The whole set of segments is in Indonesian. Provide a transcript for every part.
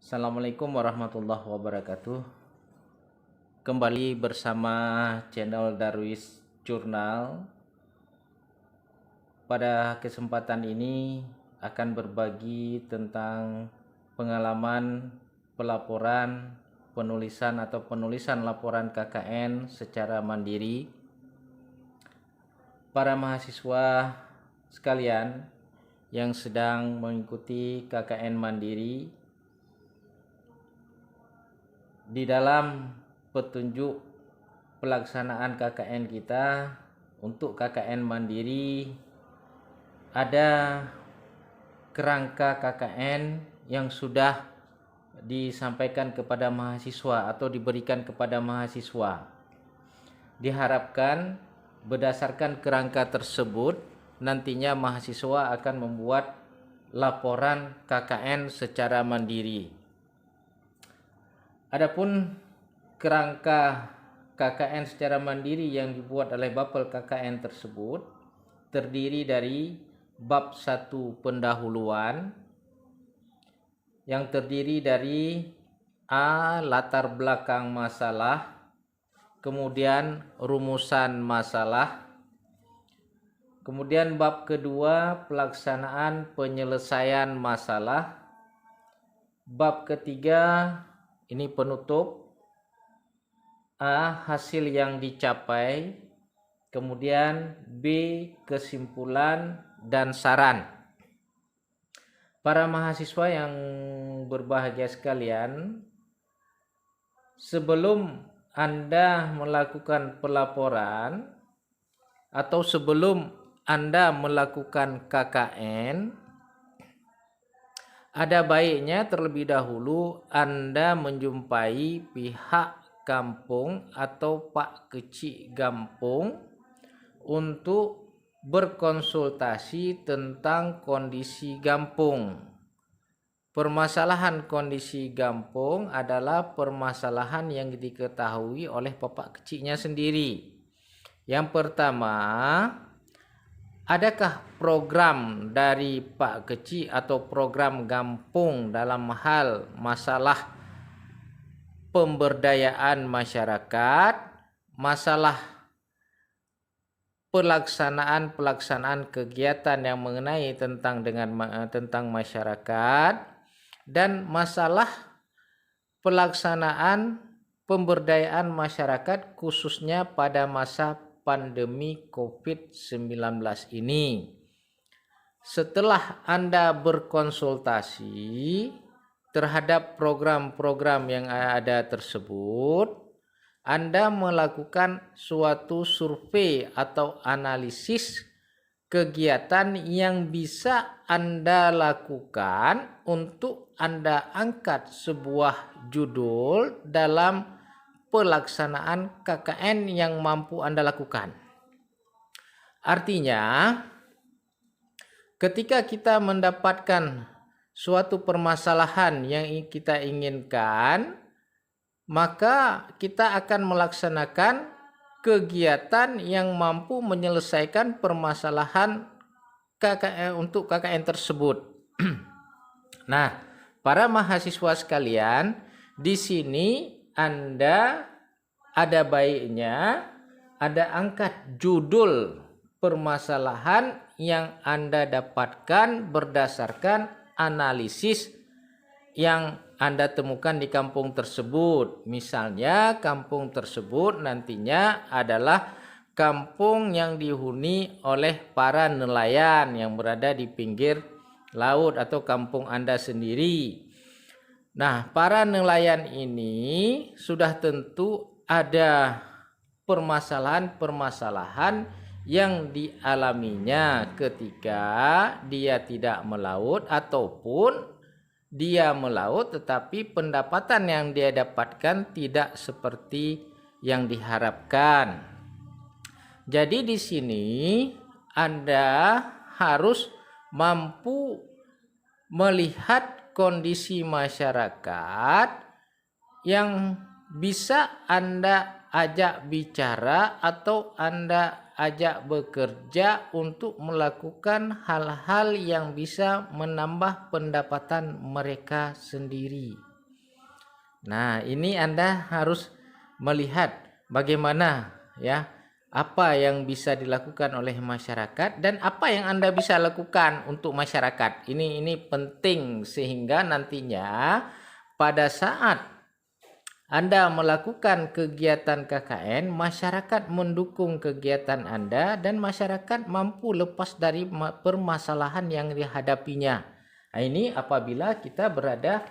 Assalamualaikum warahmatullahi wabarakatuh. Kembali bersama channel Darwis Jurnal. Pada kesempatan ini akan berbagi tentang pengalaman pelaporan, penulisan laporan KKN secara mandiri. Para mahasiswa sekalian yang sedang mengikuti KKN mandiri, di dalam petunjuk pelaksanaan KKN kita untuk KKN mandiri ada kerangka KKN yang sudah disampaikan kepada mahasiswa atau diberikan kepada mahasiswa. Diharapkan berdasarkan kerangka tersebut nantinya mahasiswa akan membuat laporan KKN secara mandiri. Adapun kerangka KKN secara mandiri yang dibuat oleh Bapel KKN tersebut terdiri dari bab 1 pendahuluan yang terdiri dari A. Latar belakang masalah, kemudian rumusan masalah, kemudian bab kedua pelaksanaan penyelesaian masalah, bab ketiga ini penutup, A. Hasil yang dicapai, kemudian B. Kesimpulan dan saran. Para mahasiswa yang berbahagia sekalian, sebelum Anda melakukan pelaporan atau sebelum Anda melakukan KKN, ada baiknya terlebih dahulu Anda menjumpai pihak kampung atau Pak Kecik Gampung untuk berkonsultasi tentang kondisi Gampung. Permasalahan kondisi Gampung adalah permasalahan yang diketahui oleh Bapak Keciknya sendiri. Yang pertama, adakah program dari Pak Kecik atau program Gampung dalam hal masalah pemberdayaan masyarakat, masalah pelaksanaan kegiatan yang mengenai tentang masyarakat, dan masalah pelaksanaan pemberdayaan masyarakat khususnya pada masa pandemi COVID-19 ini. Setelah Anda berkonsultasi terhadap program-program yang ada tersebut, Anda melakukan suatu survei atau analisis kegiatan yang bisa Anda lakukan untuk Anda angkat sebuah judul dalam pelaksanaan KKN yang mampu Anda lakukan. Artinya, ketika kita mendapatkan suatu permasalahan yang kita inginkan, maka kita akan melaksanakan kegiatan yang mampu menyelesaikan permasalahan KKN untuk KKN tersebut. Nah, para mahasiswa sekalian, di sini Anda ada baiknya Anda angkat judul permasalahan yang Anda dapatkan berdasarkan analisis yang Anda temukan di kampung tersebut. Misalnya kampung tersebut nantinya adalah kampung yang dihuni oleh para nelayan yang berada di pinggir laut atau kampung Anda sendiri. Nah, para nelayan ini sudah tentu ada permasalahan-permasalahan yang dialaminya ketika dia tidak melaut ataupun dia melaut tetapi pendapatan yang dia dapatkan tidak seperti yang diharapkan. Jadi di sini Anda harus mampu melihat kondisi masyarakat yang bisa Anda ajak bicara atau Anda ajak bekerja untuk melakukan hal-hal yang bisa menambah pendapatan mereka sendiri. Nah, ini Anda harus melihat bagaimana ya apa yang bisa dilakukan oleh masyarakat dan apa yang Anda bisa lakukan untuk masyarakat. Ini penting sehingga nantinya pada saat Anda melakukan kegiatan KKN, masyarakat mendukung kegiatan Anda dan masyarakat mampu lepas dari permasalahan yang dihadapinya. Nah, ini apabila kita berada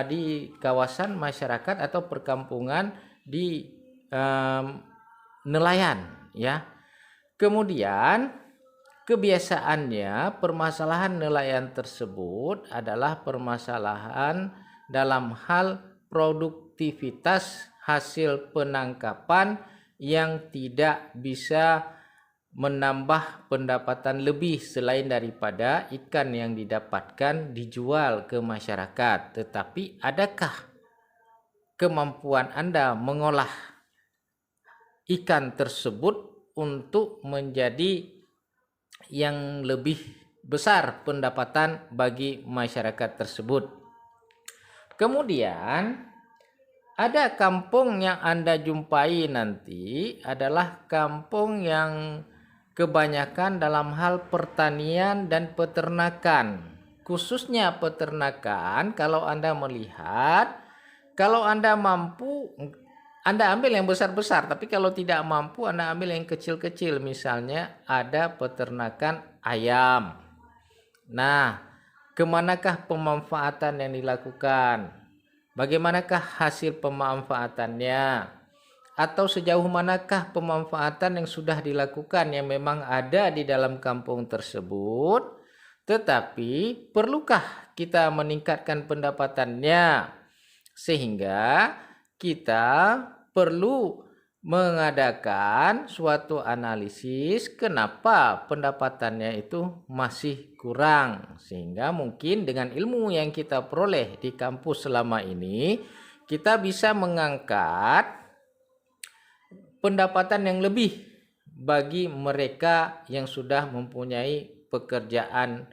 di kawasan masyarakat atau perkampungan di nelayan, ya. Kemudian kebiasaannya permasalahan nelayan tersebut adalah permasalahan dalam hal produktivitas hasil penangkapan yang tidak bisa menambah pendapatan lebih selain daripada ikan yang didapatkan dijual ke masyarakat. Tetapi adakah kemampuan Anda mengolah ikan tersebut untuk menjadi yang lebih besar pendapatan bagi masyarakat tersebut? Kemudian ada kampung yang Anda jumpai nanti adalah kampung yang kebanyakan dalam hal pertanian dan peternakan. Khususnya peternakan, kalau Anda melihat, kalau Anda mampu, Anda ambil yang besar-besar, tapi kalau tidak mampu, Anda ambil yang kecil-kecil. Misalnya ada peternakan ayam. Nah, kemanakah pemanfaatan yang dilakukan? Bagaimanakah hasil pemanfaatannya? Atau sejauh manakah pemanfaatan yang sudah dilakukan yang memang ada di dalam kampung tersebut? Tetapi perlukah kita meningkatkan pendapatannya? Sehingga kita perlu mengadakan suatu analisis kenapa pendapatannya itu masih kurang, sehingga mungkin dengan ilmu yang kita peroleh di kampus selama ini kita bisa mengangkat pendapatan yang lebih bagi mereka yang sudah mempunyai pekerjaan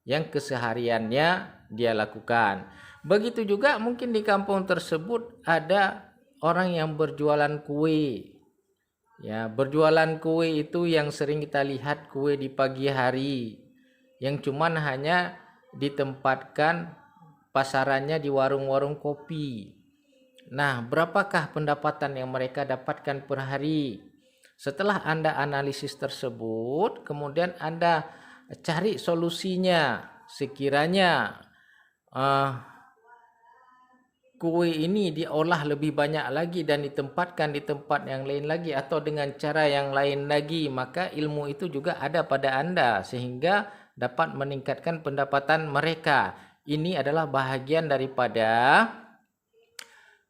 yang kesehariannya dia lakukan. Begitu juga mungkin di kampung tersebut ada orang yang berjualan kue. Ya, berjualan kue itu yang sering kita lihat kue di pagi hari, yang cuman hanya ditempatkan pasarannya di warung-warung kopi. Nah, berapakah pendapatan yang mereka dapatkan per hari? Setelah Anda analisis tersebut, kemudian Anda cari solusinya. Sekiranya kue ini diolah lebih banyak lagi dan ditempatkan di tempat yang lain lagi atau dengan cara yang lain lagi, maka ilmu itu juga ada pada Anda sehingga dapat meningkatkan pendapatan mereka. Ini adalah bahagian daripada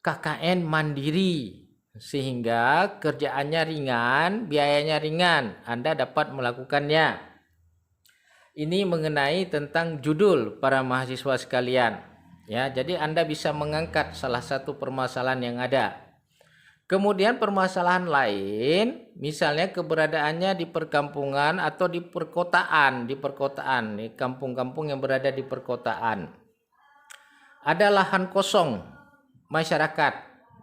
KKN mandiri, sehingga kerjaannya ringan, biayanya ringan, Anda dapat melakukannya. Ini mengenai tentang judul para mahasiswa sekalian. Ya, jadi Anda bisa mengangkat salah satu permasalahan yang ada. Kemudian permasalahan lain, misalnya keberadaannya di perkampungan atau di perkotaan, di kampung-kampung yang berada di perkotaan. Ada lahan kosong masyarakat.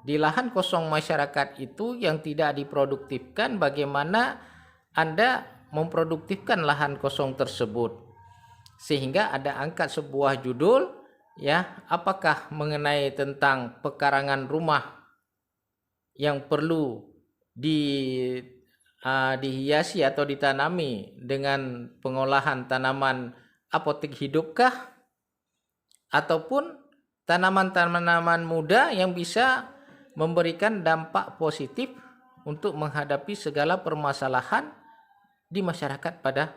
Di lahan kosong masyarakat itu yang tidak diproduktifkan, bagaimana Anda memproduktifkan lahan kosong tersebut? Sehingga ada angkat sebuah judul, ya, apakah mengenai tentang pekarangan rumah yang perlu dihiasi atau ditanami dengan pengolahan tanaman apotek hidupkah, ataupun tanaman-tanaman muda yang bisa memberikan dampak positif untuk menghadapi segala permasalahan di masyarakat pada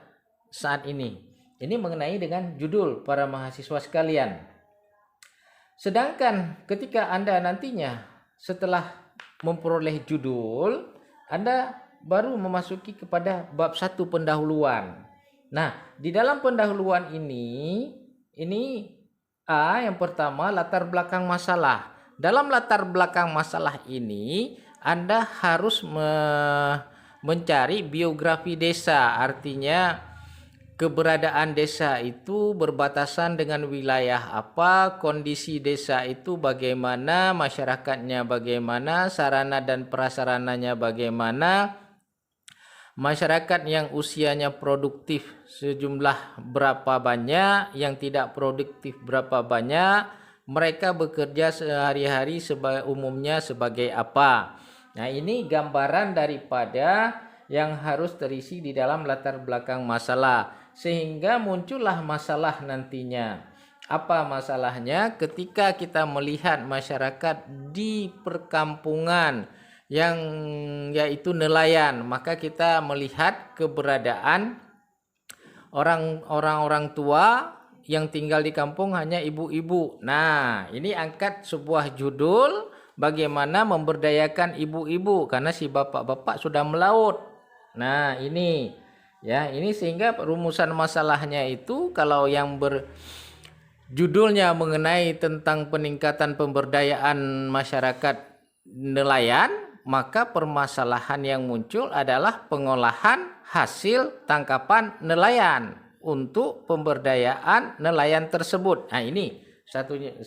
saat ini. Ini mengenai dengan judul para mahasiswa sekalian. Sedangkan ketika Anda nantinya setelah memperoleh judul, Anda baru memasuki kepada bab 1 pendahuluan. Nah, di dalam pendahuluan ini yang pertama latar belakang masalah. Dalam latar belakang masalah ini Anda harus mencari biografi desa, artinya keberadaan desa itu berbatasan dengan wilayah apa, kondisi desa itu bagaimana, masyarakatnya bagaimana, sarana dan prasarananya bagaimana, masyarakat yang usianya produktif sejumlah berapa banyak, yang tidak produktif berapa banyak, mereka bekerja sehari-hari umumnya sebagai apa. Nah, ini gambaran daripada yang harus terisi di dalam latar belakang masalah, sehingga muncullah masalah nantinya. Apa masalahnya? Ketika kita melihat masyarakat di perkampungan yang yaitu nelayan, maka kita melihat keberadaan orang-orang tua yang tinggal di kampung hanya ibu-ibu. Nah, ini angkat sebuah judul bagaimana memberdayakan ibu-ibu karena si bapak-bapak sudah melaut. Nah, ini ya, ini sehingga rumusan masalahnya itu kalau yang judulnya mengenai tentang peningkatan pemberdayaan masyarakat nelayan, maka permasalahan yang muncul adalah pengolahan hasil tangkapan nelayan untuk pemberdayaan nelayan tersebut. Nah, ini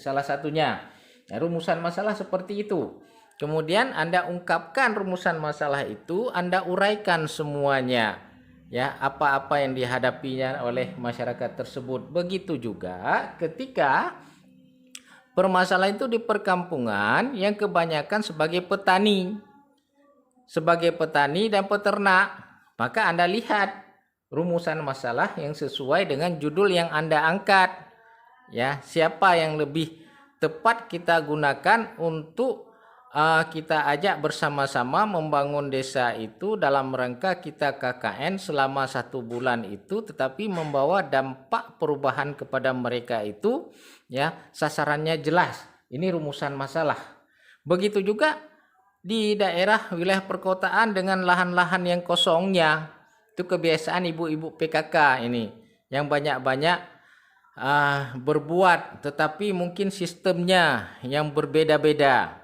salah satunya. Nah, rumusan masalah seperti itu. Kemudian Anda ungkapkan rumusan masalah itu, Anda uraikan semuanya. Ya, apa-apa yang dihadapinya oleh masyarakat tersebut. Begitu juga ketika permasalahan itu di perkampungan yang kebanyakan sebagai petani dan peternak, maka Anda lihat rumusan masalah yang sesuai dengan judul yang Anda angkat. Ya, siapa yang lebih tepat kita gunakan untuk kita ajak bersama-sama membangun desa itu dalam rangka kita KKN selama 1 bulan itu, tetapi membawa dampak perubahan kepada mereka itu, ya, sasarannya jelas. Ini rumusan masalah. Begitu juga di daerah wilayah perkotaan dengan lahan-lahan yang kosongnya, itu kebiasaan ibu-ibu PKK ini yang banyak-banyak berbuat, tetapi mungkin sistemnya yang berbeda-beda.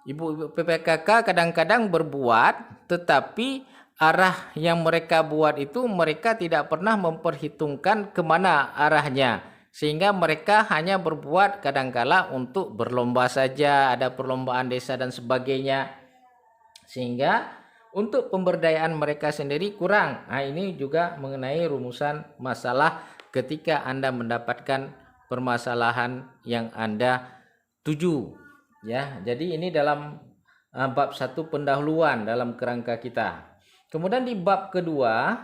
Ibu-ibu PKK kadang-kadang berbuat, tetapi arah yang mereka buat itu mereka tidak pernah memperhitungkan kemana arahnya, sehingga mereka hanya berbuat kadangkala untuk berlomba saja, ada perlombaan desa dan sebagainya, sehingga untuk pemberdayaan mereka sendiri kurang. Nah, ini juga mengenai rumusan masalah ketika Anda mendapatkan permasalahan yang Anda tuju. Ya, jadi ini dalam bab 1 pendahuluan dalam kerangka kita. Kemudian di bab kedua,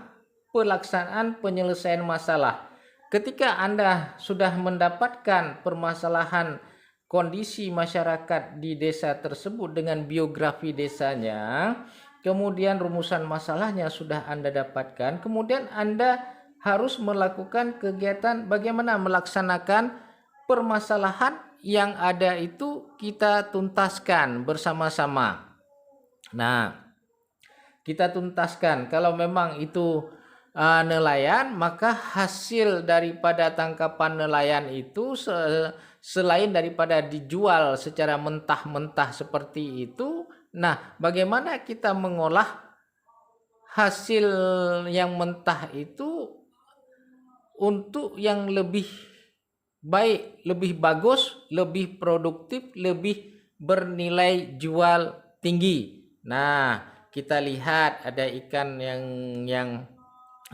pelaksanaan penyelesaian masalah. Ketika Anda sudah mendapatkan permasalahan kondisi masyarakat di desa tersebut dengan biografi desanya, kemudian rumusan masalahnya sudah Anda dapatkan, kemudian Anda harus melakukan kegiatan bagaimana melaksanakan permasalahan yang ada itu kita tuntaskan bersama-sama. Nah, kita tuntaskan. Kalau memang itu nelayan, maka hasil daripada tangkapan nelayan itu selain daripada dijual secara mentah-mentah seperti itu, nah, bagaimana kita mengolah hasil yang mentah itu untuk yang lebih baik, lebih bagus, lebih produktif, lebih bernilai jual tinggi. Nah, kita lihat ada ikan yang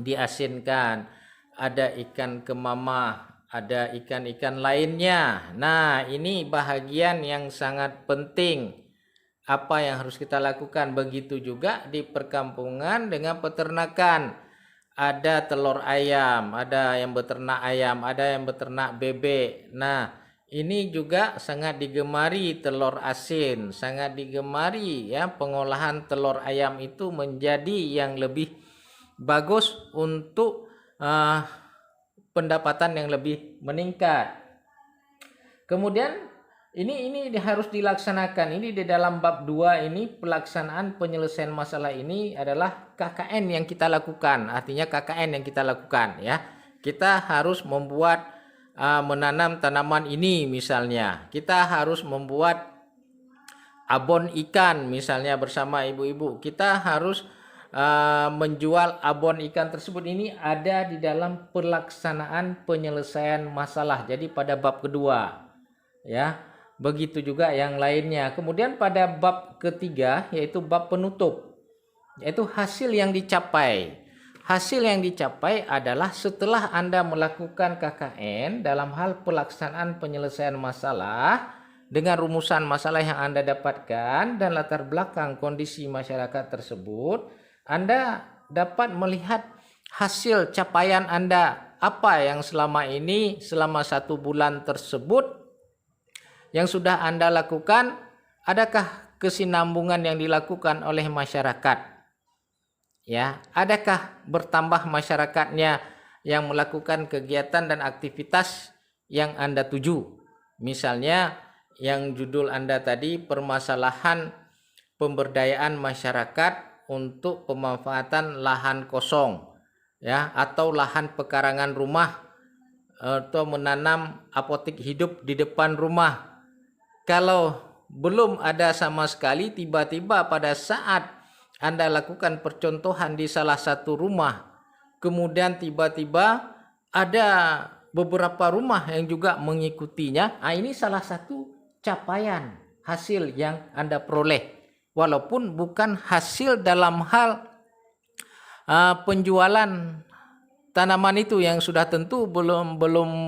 diasinkan, ada ikan kemamah, ada ikan-ikan lainnya. Nah, ini bahagian yang sangat penting. Apa yang harus kita lakukan? Begitu juga di perkampungan dengan peternakan. Ada telur ayam, ada yang beternak ayam, ada yang beternak bebek. Nah, ini juga sangat digemari telur asin, sangat digemari ya, pengolahan telur ayam itu menjadi yang lebih bagus untuk pendapatan yang lebih meningkat. Kemudian ini harus dilaksanakan. Ini di dalam bab 2 ini pelaksanaan penyelesaian masalah ini adalah KKN yang kita lakukan. Artinya KKN yang kita lakukan ya. Kita harus membuat menanam tanaman ini misalnya. Kita harus membuat abon ikan misalnya bersama ibu-ibu. Kita harus menjual abon ikan tersebut ini ada di dalam pelaksanaan penyelesaian masalah. Jadi pada bab kedua, ya. Begitu juga yang lainnya. Kemudian pada bab ketiga yaitu bab penutup, yaitu hasil yang dicapai. Hasil yang dicapai adalah setelah Anda melakukan KKN dalam hal pelaksanaan penyelesaian masalah dengan rumusan masalah yang Anda dapatkan dan latar belakang kondisi masyarakat tersebut, Anda dapat melihat hasil capaian Anda, apa yang selama ini, selama 1 bulan tersebut yang sudah Anda lakukan, adakah kesinambungan yang dilakukan oleh masyarakat? Ya, adakah bertambah masyarakatnya yang melakukan kegiatan dan aktivitas yang Anda tuju? Misalnya yang judul Anda tadi, permasalahan pemberdayaan masyarakat untuk pemanfaatan lahan kosong, ya, atau lahan pekarangan rumah, atau menanam apotek hidup di depan rumah. Kalau belum ada sama sekali, tiba-tiba pada saat Anda lakukan percontohan di salah satu rumah, kemudian tiba-tiba ada beberapa rumah yang juga mengikutinya, ini salah satu capaian hasil yang Anda peroleh. Walaupun bukan hasil dalam hal penjualan tanaman itu yang sudah tentu belum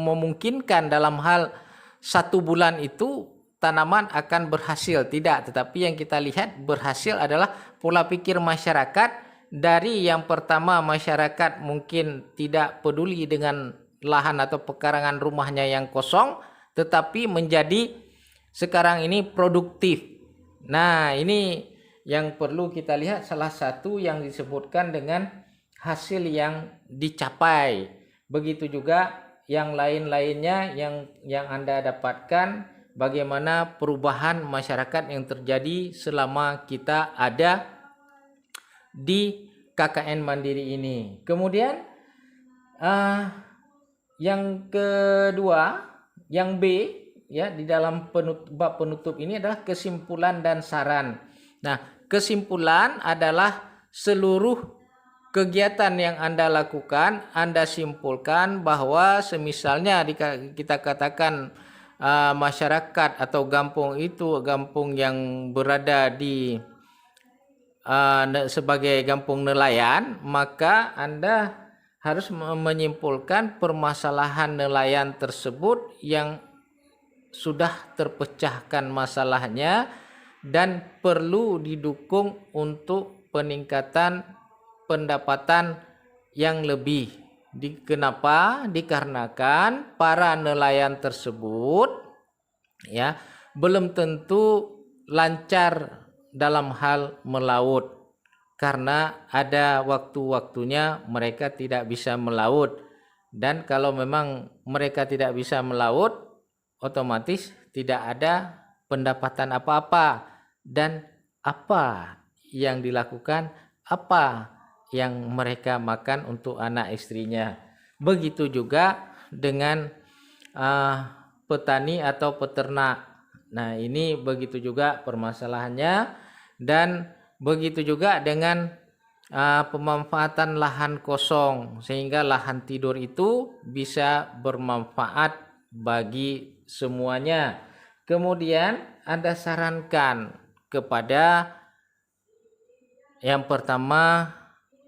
memungkinkan dalam hal 1 bulan itu tanaman akan berhasil, tidak. Tetapi yang kita lihat berhasil adalah pola pikir masyarakat. Dari yang pertama, masyarakat mungkin tidak peduli dengan lahan atau pekarangan rumahnya yang kosong, tetapi menjadi sekarang ini produktif. Nah, ini yang perlu kita lihat, salah satu yang disebutkan dengan hasil yang dicapai. Begitu juga yang lain-lainnya yang Anda dapatkan, bagaimana perubahan masyarakat yang terjadi selama kita ada di KKN Mandiri ini. Kemudian yang kedua, yang B, ya, di dalam bab penutup ini adalah kesimpulan dan saran. Nah, kesimpulan adalah seluruh kegiatan yang Anda lakukan, Anda simpulkan bahwa semisalnya kita katakan masyarakat atau kampung itu kampung yang berada di sebagai kampung nelayan, maka Anda harus menyimpulkan permasalahan nelayan tersebut yang sudah terpecahkan masalahnya dan perlu didukung untuk peningkatan pendapatan yang lebih. Kenapa? Dikarenakan para nelayan tersebut, ya, belum tentu lancar dalam hal melaut, karena ada waktu-waktunya mereka tidak bisa melaut, dan kalau memang mereka tidak bisa melaut, otomatis tidak ada pendapatan apa-apa. Dan apa yang dilakukan, apa yang mereka makan untuk anak istrinya. Begitu juga dengan petani atau peternak. Nah, ini begitu juga permasalahannya. Dan begitu juga dengan pemanfaatan lahan kosong, sehingga lahan tidur itu bisa bermanfaat bagi semuanya. Kemudian Anda sarankan kepada yang pertama,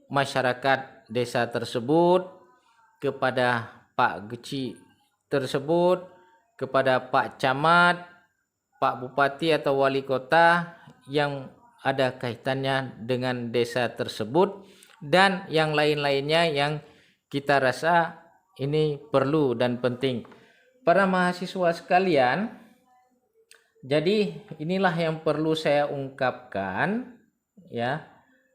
masyarakat desa tersebut, kepada Pak Geci tersebut, kepada Pak Camat, Pak Bupati atau Wali Kota yang ada kaitannya dengan desa tersebut, dan yang lain-lainnya yang kita rasa ini perlu dan penting. Para mahasiswa sekalian, jadi inilah yang perlu saya ungkapkan, ya.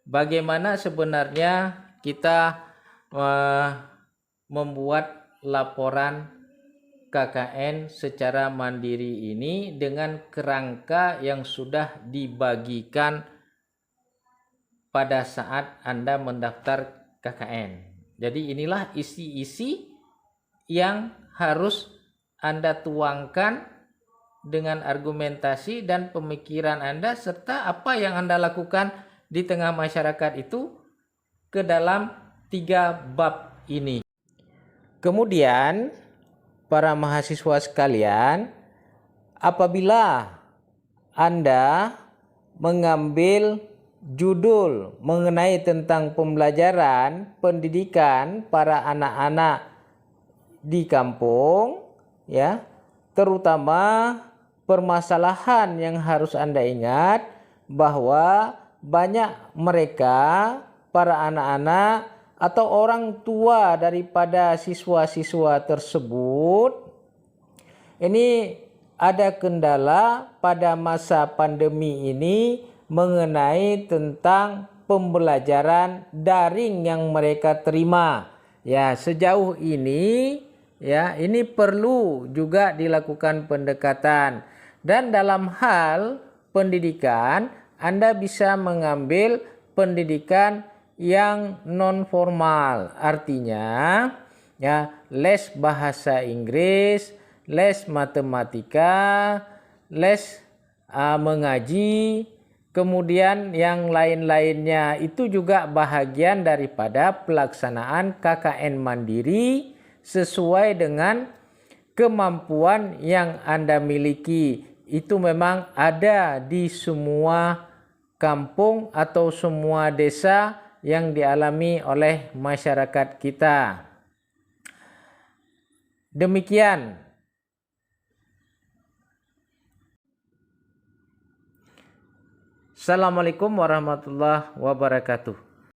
Bagaimana sebenarnya kita membuat laporan KKN secara mandiri ini dengan kerangka yang sudah dibagikan pada saat Anda mendaftar KKN. Jadi inilah isi-isi yang harus Anda tuangkan dengan argumentasi dan pemikiran Anda, serta apa yang Anda lakukan di tengah masyarakat itu ke dalam 3 bab ini. Kemudian para mahasiswa sekalian, apabila Anda mengambil judul mengenai tentang pembelajaran pendidikan para anak-anak di kampung, ya, terutama permasalahan yang harus Anda ingat bahwa banyak mereka, para anak-anak atau orang tua daripada siswa-siswa tersebut, ini ada kendala pada masa pandemi ini mengenai tentang pembelajaran daring yang mereka terima. Ya, sejauh ini ya, ini perlu juga dilakukan pendekatan. Dan dalam hal pendidikan, Anda bisa mengambil pendidikan yang non formal. Artinya ya, les bahasa Inggris, les matematika, les mengaji, kemudian yang lain-lainnya itu juga bahagian daripada pelaksanaan KKN mandiri sesuai dengan kemampuan yang Anda miliki. Itu memang ada di semua kampung atau semua desa yang dialami oleh masyarakat kita. Demikian. Assalamualaikum warahmatullahi wabarakatuh.